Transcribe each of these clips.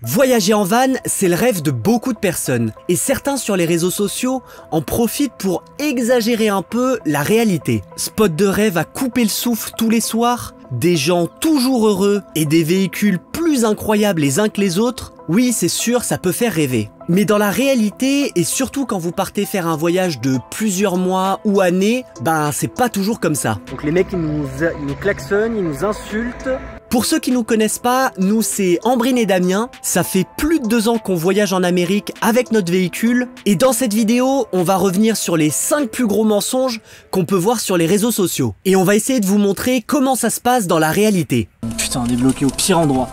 Voyager en van, c'est le rêve de beaucoup de personnes, et certains sur les réseaux sociaux en profitent pour exagérer un peu la réalité. Spot de rêve à couper le souffle tous les soirs, des gens toujours heureux et des véhicules plus incroyables les uns que les autres, oui c'est sûr ça peut faire rêver. Mais dans la réalité, et surtout quand vous partez faire un voyage de plusieurs mois ou années, ben c'est pas toujours comme ça. Donc les mecs ils nous klaxonnent, ils nous insultent. Pour ceux qui nous connaissent pas, nous c'est Ambrine et Damien, ça fait plus de 2 ans qu'on voyage en Amérique avec notre véhicule, et dans cette vidéo, on va revenir sur les 5 plus gros mensonges qu'on peut voir sur les réseaux sociaux. Et on va essayer de vous montrer comment ça se passe dans la réalité. Putain, on est bloqué au pire endroit.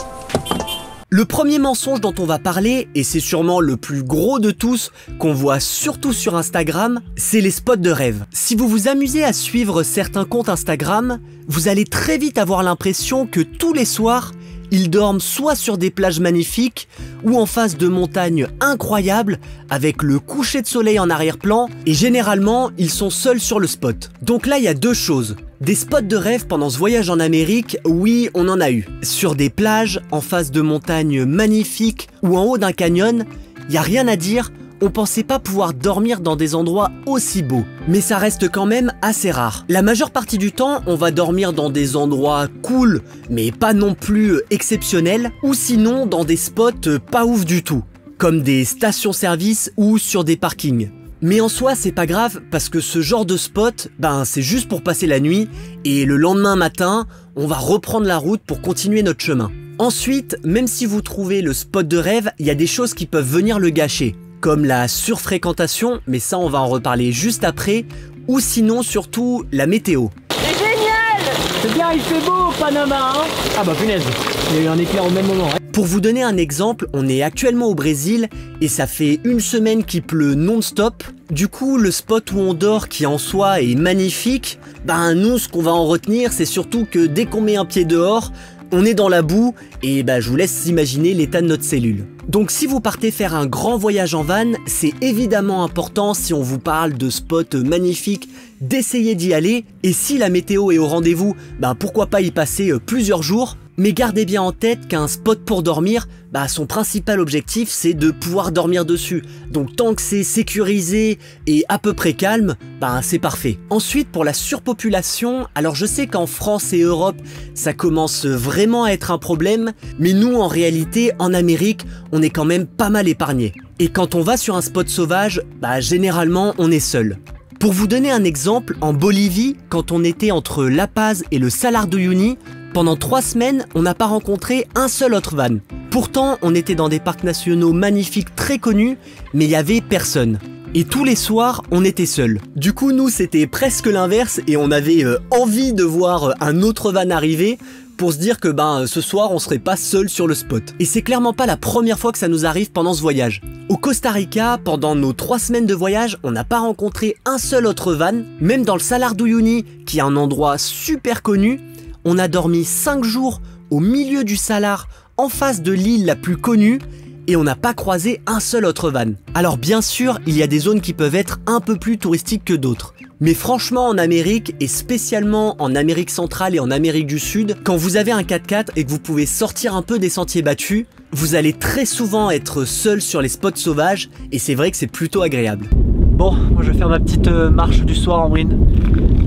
Le premier mensonge dont on va parler, et c'est sûrement le plus gros de tous, qu'on voit surtout sur Instagram, c'est les spots de rêve. Si vous vous amusez à suivre certains comptes Instagram, vous allez très vite avoir l'impression que tous les soirs, ils dorment soit sur des plages magnifiques, ou en face de montagnes incroyables, avec le coucher de soleil en arrière-plan, et généralement, ils sont seuls sur le spot. Donc là, il y a 2 choses. Des spots de rêve pendant ce voyage en Amérique, oui, on en a eu. Sur des plages, en face de montagnes magnifiques ou en haut d'un canyon, y a rien à dire, on pensait pas pouvoir dormir dans des endroits aussi beaux. Mais ça reste quand même assez rare. La majeure partie du temps, on va dormir dans des endroits cool, mais pas non plus exceptionnels, ou sinon dans des spots pas ouf du tout, comme des stations-service ou sur des parkings. Mais en soi, c'est pas grave parce que ce genre de spot, ben c'est juste pour passer la nuit et le lendemain matin, on va reprendre la route pour continuer notre chemin. Ensuite, même si vous trouvez le spot de rêve, il y a des choses qui peuvent venir le gâcher, comme la surfréquentation, mais ça on va en reparler juste après, ou sinon surtout la météo. C'est génial! C'est bien, il fait beau au Panama, hein? Ah bah punaise, il y a eu un éclair au même moment. Hein. Pour vous donner un exemple, on est actuellement au Brésil et ça fait 1 semaine qu'il pleut non-stop. Du coup, le spot où on dort, qui en soi est magnifique, ben nous, ce qu'on va en retenir, c'est surtout que dès qu'on met un pied dehors, on est dans la boue et ben je vous laisse imaginer l'état de notre cellule. Donc si vous partez faire un grand voyage en van, c'est évidemment important si on vous parle de spots magnifiques, d'essayer d'y aller. Et si la météo est au rendez-vous, ben pourquoi pas y passer plusieurs jours. Mais gardez bien en tête qu'un spot pour dormir, bah son principal objectif c'est de pouvoir dormir dessus. Donc tant que c'est sécurisé et à peu près calme, bah c'est parfait. Ensuite pour la surpopulation, alors je sais qu'en France et Europe ça commence vraiment à être un problème, mais nous en réalité en Amérique on est quand même pas mal épargné. Et quand on va sur un spot sauvage, bah généralement on est seul. Pour vous donner un exemple, en Bolivie, quand on était entre La Paz et le Salar de Uyuni, pendant 3 semaines, on n'a pas rencontré un seul autre van. Pourtant, on était dans des parcs nationaux magnifiques très connus, mais il n'y avait personne. Et tous les soirs, on était seuls. Du coup, nous, c'était presque l'inverse et on avait envie de voir un autre van arriver pour se dire que ce soir, on serait pas seul sur le spot. Et c'est clairement pas la première fois que ça nous arrive pendant ce voyage. Au Costa Rica, pendant nos 3 semaines de voyage, on n'a pas rencontré un seul autre van. Même dans le Salar d'Uyuni, qui est un endroit super connu, on a dormi 5 jours au milieu du Salar, en face de l'île la plus connue, et on n'a pas croisé un seul autre van. Alors bien sûr, il y a des zones qui peuvent être un peu plus touristiques que d'autres. Mais franchement, en Amérique, et spécialement en Amérique centrale et en Amérique du Sud, quand vous avez un 4x4 et que vous pouvez sortir un peu des sentiers battus, vous allez très souvent être seul sur les spots sauvages, et c'est vrai que c'est plutôt agréable. Bon, moi je vais faire ma petite marche du soir en brine.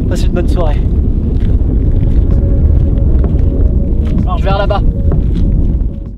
Passez une bonne soirée. Alors je vais vers là-bas.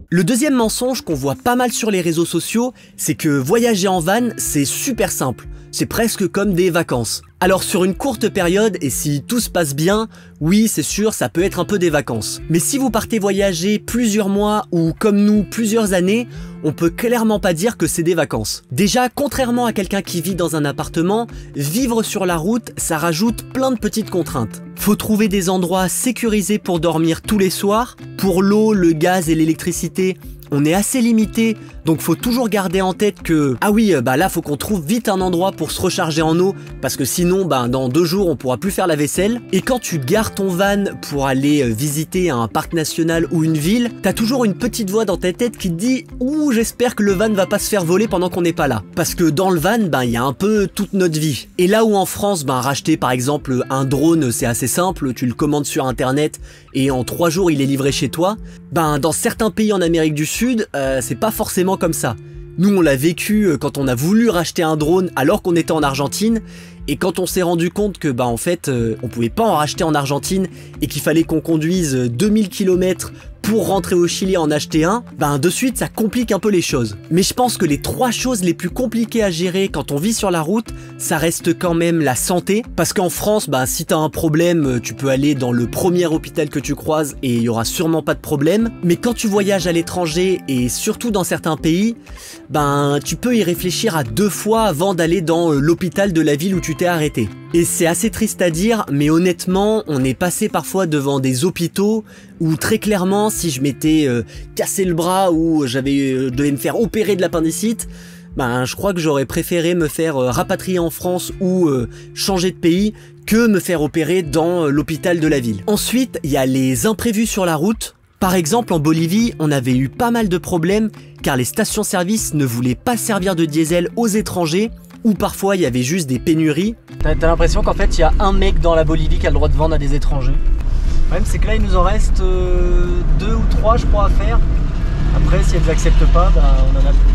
Le deuxième mensonge qu'on voit pas mal sur les réseaux sociaux, c'est que voyager en van, c'est super simple. C'est presque comme des vacances. Alors sur une courte période, et si tout se passe bien, oui c'est sûr, ça peut être un peu des vacances. Mais si vous partez voyager plusieurs mois ou comme nous plusieurs années, on peut clairement pas dire que c'est des vacances. Déjà, contrairement à quelqu'un qui vit dans un appartement, vivre sur la route, ça rajoute plein de petites contraintes. Faut trouver des endroits sécurisés pour dormir tous les soirs. Pour l'eau, le gaz et l'électricité, on est assez limité, donc faut toujours garder en tête que ah oui, là faut qu'on trouve vite un endroit pour se recharger en eau, parce que sinon dans 2 jours on pourra plus faire la vaisselle. Et quand tu gares ton van pour aller visiter un parc national ou une ville, t'as toujours une petite voix dans ta tête qui te dit ouh, j'espère que le van va pas se faire voler pendant qu'on n'est pas là, parce que dans le van il y a un peu toute notre vie. Et là où en France racheter par exemple un drone c'est assez simple, tu le commandes sur internet et en 3 jours il est livré chez toi, Ben dans certains pays en Amérique du Sud, c'est pas forcément comme ça. Nous on l'a vécu quand on a voulu racheter un drone alors qu'on était en Argentine, et quand on s'est rendu compte que en fait on pouvait pas en racheter en Argentine et qu'il fallait qu'on conduise 2000 km pour rentrer au Chili et en acheter un, de suite ça complique un peu les choses. Mais je pense que les 3 choses les plus compliquées à gérer quand on vit sur la route, ça reste quand même la santé, parce qu'en France, si t'as un problème, tu peux aller dans le premier hôpital que tu croises et il y aura sûrement pas de problème. Mais quand tu voyages à l'étranger et surtout dans certains pays, tu peux y réfléchir à 2 fois avant d'aller dans l'hôpital de la ville où tu t'es arrêté. Et c'est assez triste à dire, mais honnêtement, on est passé parfois devant des hôpitaux où très clairement, si je m'étais cassé le bras ou je devais me faire opérer de l'appendicite, je crois que j'aurais préféré me faire rapatrier en France ou changer de pays que me faire opérer dans l'hôpital de la ville. Ensuite, il y a les imprévus sur la route. Par exemple, en Bolivie, on avait eu pas mal de problèmes car les stations-service ne voulaient pas servir de diesel aux étrangers, ou parfois il y avait juste des pénuries. T'as l'impression qu'en fait il y a un mec dans la Bolivie qui a le droit de vendre à des étrangers. Le problème c'est que là il nous en reste 2 ou 3 je crois à faire. Après si elles acceptent pas, on en a plus.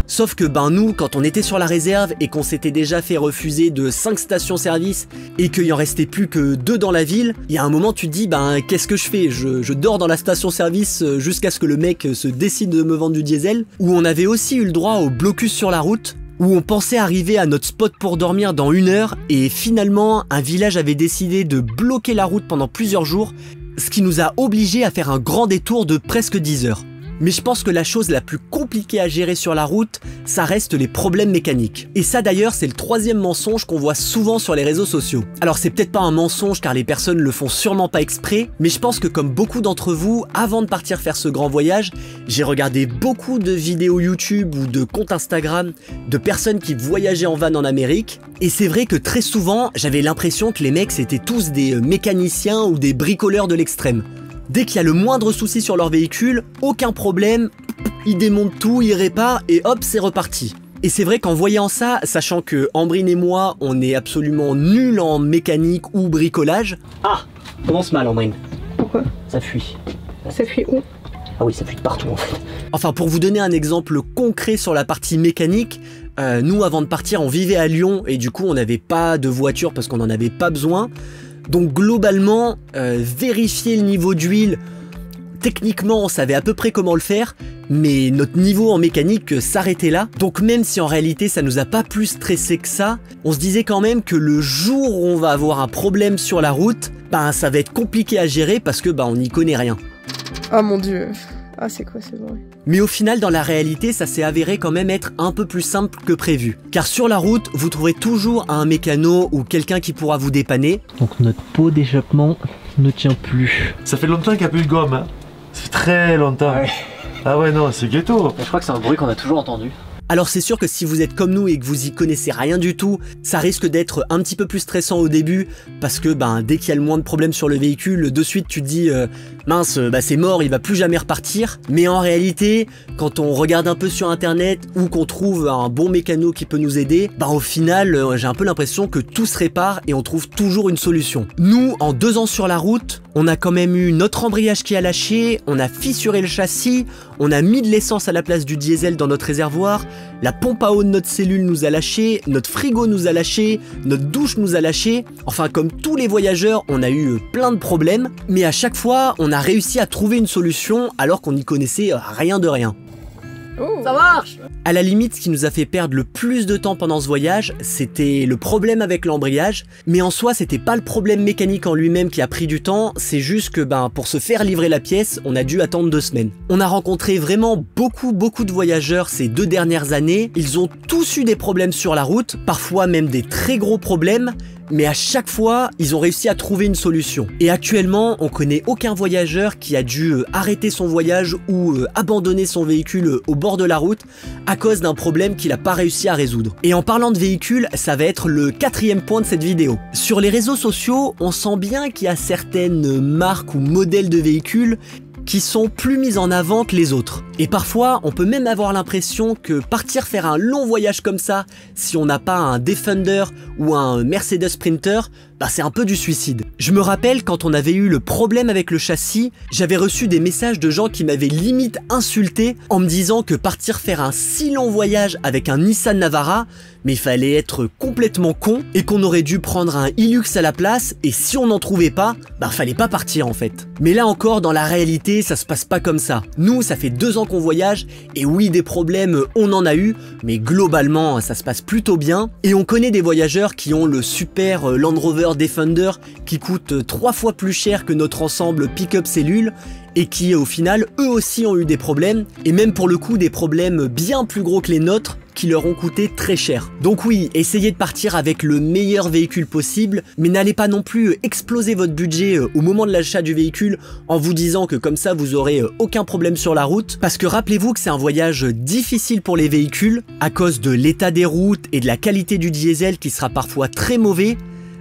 Sauf que nous, quand on était sur la réserve et qu'on s'était déjà fait refuser de 5 stations-service et qu'il en restait plus que 2 dans la ville, il y a un moment tu te dis qu'est-ce que je fais, je dors dans la station-service jusqu'à ce que le mec se décide de me vendre du diesel. Ou on avait aussi eu le droit au blocus sur la route, où on pensait arriver à notre spot pour dormir dans 1 heure et finalement un village avait décidé de bloquer la route pendant plusieurs jours, ce qui nous a obligés à faire un grand détour de presque 10 heures. Mais je pense que la chose la plus compliquée à gérer sur la route, ça reste les problèmes mécaniques. Et ça d'ailleurs, c'est le 3e mensonge qu'on voit souvent sur les réseaux sociaux. Alors c'est peut-être pas un mensonge car les personnes le font sûrement pas exprès, mais je pense que comme beaucoup d'entre vous, avant de partir faire ce grand voyage, j'ai regardé beaucoup de vidéos YouTube ou de comptes Instagram de personnes qui voyageaient en van en Amérique. Et c'est vrai que très souvent, j'avais l'impression que les mecs c'était tous des mécaniciens ou des bricoleurs de l'extrême. Dès qu'il y a le moindre souci sur leur véhicule, aucun problème, ils démontent tout, ils réparent et hop, c'est reparti. Et c'est vrai qu'en voyant ça, sachant que Ambrine et moi, on est absolument nuls en mécanique ou bricolage... Ah, commence mal Ambrine. Pourquoi? Ça fuit. Ça fuit où? Ah oui, ça fuit de partout en fait. Enfin, pour vous donner un exemple concret sur la partie mécanique, nous avant de partir, on vivait à Lyon et du coup on n'avait pas de voiture parce qu'on n'en avait pas besoin. Donc globalement, vérifier le niveau d'huile, techniquement on savait à peu près comment le faire, mais notre niveau en mécanique s'arrêtait là. Donc même si en réalité ça nous a pas plus stressé que ça, on se disait quand même que le jour où on va avoir un problème sur la route, ça va être compliqué à gérer parce que on n'y connaît rien. Ah mon dieu. Ah c'est quoi, c'est vrai. Mais au final, dans la réalité, ça s'est avéré quand même être un peu plus simple que prévu. Car sur la route, vous trouverez toujours un mécano ou quelqu'un qui pourra vous dépanner. Donc notre pot d'échappement ne tient plus. Ça fait longtemps qu'il n'y a plus de gomme, hein. Ça fait très longtemps. Ouais. Ah ouais, non, c'est ghetto. Je crois que c'est un bruit qu'on a toujours entendu. Alors c'est sûr que si vous êtes comme nous et que vous y connaissez rien du tout, ça risque d'être un petit peu plus stressant au début, parce que dès qu'il y a le moins de problèmes sur le véhicule, de suite tu te dis mince, c'est mort, il va plus jamais repartir. Mais en réalité, quand on regarde un peu sur internet ou qu'on trouve un bon mécano qui peut nous aider, au final j'ai un peu l'impression que tout se répare et on trouve toujours une solution. Nous, en 2 ans sur la route, on a quand même eu notre embrayage qui a lâché, on a fissuré le châssis, on a mis de l'essence à la place du diesel dans notre réservoir, la pompe à eau de notre cellule nous a lâché, notre frigo nous a lâché, notre douche nous a lâché. Enfin, comme tous les voyageurs, on a eu plein de problèmes, mais à chaque fois, on a réussi à trouver une solution alors qu'on n'y connaissait rien de rien. Oh. Ça marche! À la limite, ce qui nous a fait perdre le plus de temps pendant ce voyage, c'était le problème avec l'embrayage, mais en soi, c'était pas le problème mécanique en lui-même qui a pris du temps, c'est juste que pour se faire livrer la pièce, on a dû attendre 2 semaines. On a rencontré vraiment beaucoup de voyageurs ces 2 dernières années, ils ont tous eu des problèmes sur la route, parfois même des très gros problèmes, mais à chaque fois, ils ont réussi à trouver une solution. Et actuellement, on connaît aucun voyageur qui a dû arrêter son voyage ou abandonner son véhicule au bord de la route à cause d'un problème qu'il n'a pas réussi à résoudre. Et en parlant de véhicules, ça va être le 4e point de cette vidéo. Sur les réseaux sociaux, on sent bien qu'il y a certaines marques ou modèles de véhicules qui sont plus mises en avant que les autres. Et parfois, on peut même avoir l'impression que partir faire un long voyage comme ça, si on n'a pas un Defender ou un Mercedes Sprinter, bah c'est un peu du suicide. Je me rappelle quand on avait eu le problème avec le châssis, j'avais reçu des messages de gens qui m'avaient limite insulté en me disant que partir faire un si long voyage avec un Nissan Navara, mais il fallait être complètement con et qu'on aurait dû prendre un Hilux à la place et si on n'en trouvait pas, bah fallait pas partir en fait. Mais là encore, dans la réalité, ça se passe pas comme ça. Nous, ça fait 2 ans qu'on voyage et oui, des problèmes, on en a eu, mais globalement, ça se passe plutôt bien. Et on connaît des voyageurs qui ont le super Land Rover Defender qui coûte 3 fois plus cher que notre ensemble pick-up cellule et qui au final eux aussi ont eu des problèmes et même pour le coup des problèmes bien plus gros que les nôtres qui leur ont coûté très cher. Donc oui, essayez de partir avec le meilleur véhicule possible, mais n'allez pas non plus exploser votre budget au moment de l'achat du véhicule en vous disant que comme ça vous aurez aucun problème sur la route, parce que rappelez-vous que c'est un voyage difficile pour les véhicules à cause de l'état des routes et de la qualité du diesel qui sera parfois très mauvais.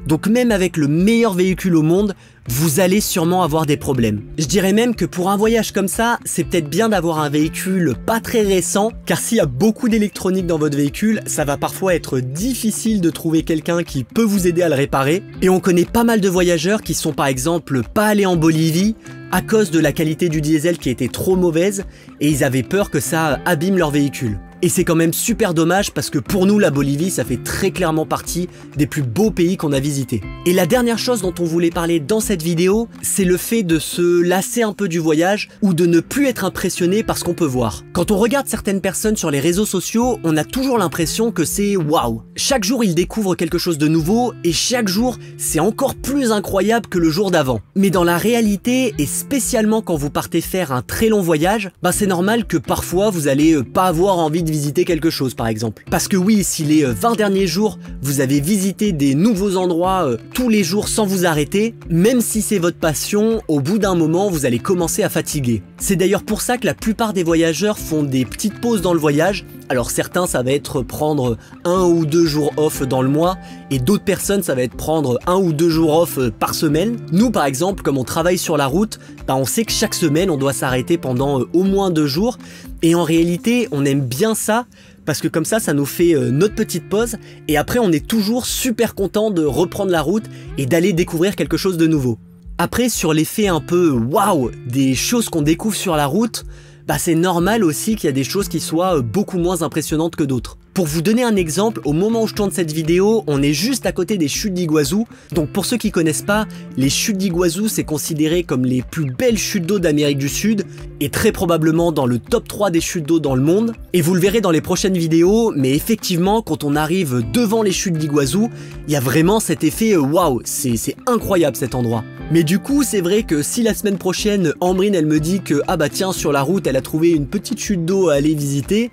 Donc même avec le meilleur véhicule au monde, vous allez sûrement avoir des problèmes. Je dirais même que pour un voyage comme ça, c'est peut-être bien d'avoir un véhicule pas très récent, car s'il y a beaucoup d'électronique dans votre véhicule, ça va parfois être difficile de trouver quelqu'un qui peut vous aider à le réparer. Et on connaît pas mal de voyageurs qui sont par exemple pas allés en Bolivie à cause de la qualité du diesel qui était trop mauvaise et ils avaient peur que ça abîme leur véhicule. Et c'est quand même super dommage parce que pour nous la Bolivie ça fait très clairement partie des plus beaux pays qu'on a visités. Et la dernière chose dont on voulait parler dans cette vidéo, c'est le fait de se lasser un peu du voyage ou de ne plus être impressionné par ce qu'on peut voir. Quand on regarde certaines personnes sur les réseaux sociaux, on a toujours l'impression que c'est waouh. Chaque jour ils découvrent quelque chose de nouveau et chaque jour c'est encore plus incroyable que le jour d'avant. Mais dans la réalité et spécialement quand vous partez faire un très long voyage, bah c'est normal que parfois vous allez pas avoir envie de visiter quelque chose par exemple. Parce que oui, si les 20 derniers jours, vous avez visité des nouveaux endroits tous les jours sans vous arrêter, même si c'est votre passion, au bout d'un moment, vous allez commencer à fatiguer. C'est d'ailleurs pour ça que la plupart des voyageurs font des petites pauses dans le voyage. Alors certains, ça va être prendre 1 ou 2 jours off dans le mois, et d'autres personnes, ça va être prendre 1 ou 2 jours off par semaine. Nous, par exemple, comme on travaille sur la route, bah, on sait que chaque semaine, on doit s'arrêter pendant au moins 2 jours, et en réalité, on aime bien ça, parce que comme ça nous fait notre petite pause, et après on est toujours super content de reprendre la route et d'aller découvrir quelque chose de nouveau. Après, sur l'effet un peu waouh des choses qu'on découvre sur la route, bah c'est normal aussi qu'il y a des choses qui soient beaucoup moins impressionnantes que d'autres. Pour vous donner un exemple, au moment où je tourne cette vidéo, on est juste à côté des chutes d'Iguazu. Donc pour ceux qui connaissent pas, les chutes d'Iguazu c'est considéré comme les plus belles chutes d'eau d'Amérique du Sud et très probablement dans le top 3 des chutes d'eau dans le monde. Et vous le verrez dans les prochaines vidéos, mais effectivement quand on arrive devant les chutes d'Iguazu, il y a vraiment cet effet waouh, c'est incroyable cet endroit. Mais du coup c'est vrai que si la semaine prochaine Ambrine elle me dit que ah bah tiens sur la route elle a trouvé une petite chute d'eau à aller visiter,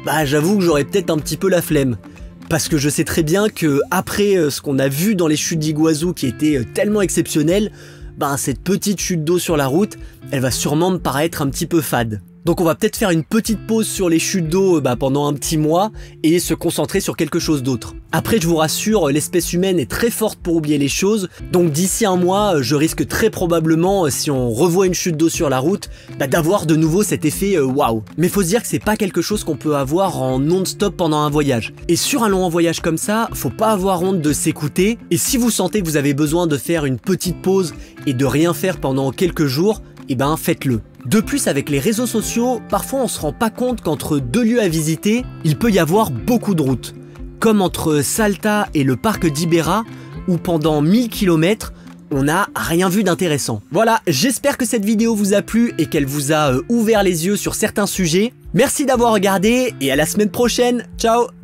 bah j'avoue que j'aurais peut-être un petit peu la flemme. Parce que je sais très bien que après ce qu'on a vu dans les chutes d'Iguazu qui étaient tellement exceptionnelles, bah cette petite chute d'eau sur la route, elle va sûrement me paraître un petit peu fade. Donc on va peut-être faire une petite pause sur les chutes d'eau pendant un petit mois et se concentrer sur quelque chose d'autre. Après je vous rassure, l'espèce humaine est très forte pour oublier les choses, donc d'ici un mois, je risque très probablement, si on revoit une chute d'eau sur la route, d'avoir de nouveau cet effet waouh. Mais faut se dire que c'est pas quelque chose qu'on peut avoir en non-stop pendant un voyage. Et sur un long voyage comme ça, faut pas avoir honte de s'écouter, et si vous sentez que vous avez besoin de faire une petite pause et de rien faire pendant quelques jours, et ben faites-le. De plus, avec les réseaux sociaux, parfois on se rend pas compte qu'entre 2 lieux à visiter, il peut y avoir beaucoup de routes. Comme entre Salta et le parc d'Ibera, où pendant 1000 km, on n'a rien vu d'intéressant. Voilà, j'espère que cette vidéo vous a plu et qu'elle vous a ouvert les yeux sur certains sujets. Merci d'avoir regardé et à la semaine prochaine, ciao!